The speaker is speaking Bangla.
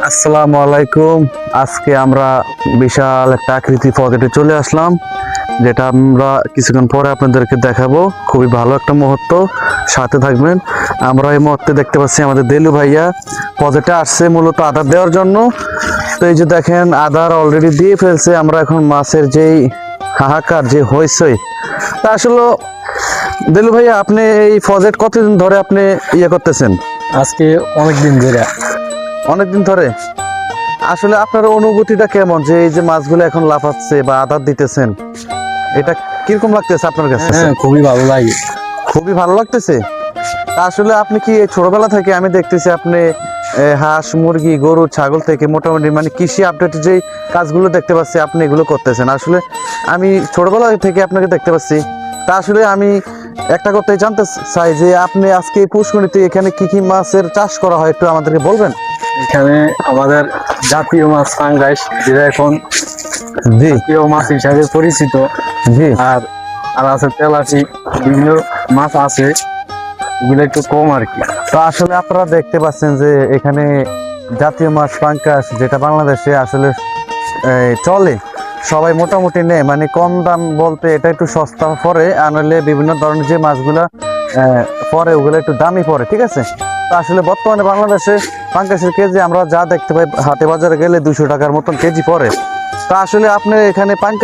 আসসালামু আলাইকুম। আজকে আমরা বিশাল একটা আকৃতি পকেটে চলে আসলাম, যেটা আমরা কিছুক্ষণ পরে আপনাদেরকে দেখাবো। খুবই ভালো একটা মুহূর্ত, সাথে থাকবেন। আমরা এই মুহূর্তে দেখতে পাচ্ছি আমাদের দেলু ভাইয়া পকেটে আসছে মূলত আদার দেওয়ার জন্য। তো এই যে দেখেন, আদার অলরেডি দিয়ে ফেলছে। আমরা এখন মাছের যেই হাহাকার, যে হইচই, তা আসলে দেলু ভাইয়া, আপনি এই প্রজেক্ট কতদিন ধরে আপনি করতেছেন? আজকে অনেক দিন ধরে। অনেকদিন ধরে। আসলে আপনার অনুভূতিটা কেমন, যে এই যে মাছগুলো এখন লাফাচ্ছে বা আদার দিতেছেন, এটা কিরকম লাগতেছে আপনার কাছে? হ্যাঁ, খুবই ভালো লাগে। খুবই ভালো লাগতেছে। তা আসলে আপনি কি এই ছোটবেলা থেকে আমি দেখতেছি আপনি হাঁস মুরগি গরু ছাগল থেকে মোটামুটি মানে কৃষি আপডেটের যে কাজগুলো দেখতে পাচ্ছি আপনি এগুলো করতেছেন। আসলে আমি ছোটবেলা থেকে আপনাকে দেখতে পাচ্ছি। তা আসলে আমি একটা কথাই জানতে চাই যে আপনি আজকে এই পুষ্করিণীতে এখানে কি কি মাছের চাষ করা হয়, একটু আমাদেরকে বলবেন? এখানে আমাদের জাতীয় মাছ পাঙ্গাস, যেটা এখন জি জাতীয় মাছ হিসাবে পরিচিত। জি। আর আর আছে তেলাপি, বিভিন্ন মাছ আছে, এগুলো একটু কম আর কি। তো আসলে আপনারা দেখতে পাচ্ছেন যে এখানে জাতীয় মাছ পাঙ্গাস, যেটা বাংলাদেশে আসলে চলে, সবাই মোটামুটি নেয়, মানে কম দাম বলতে এটা একটু সস্তা পড়ে, আনলে বিভিন্ন ধরনের যে মাছগুলা পরে ওগুলো একটু দামি পড়ে, ঠিক আছে। তো আসলে বর্তমানে বাংলাদেশে পাঙ্গাসের কেজি আমরা যা দেখতে পাই হাটে বাজারে গেলে 200 টাকার মতন কেজি পড়ে। তা আসলে আপনি এখানে পাঙ্গাস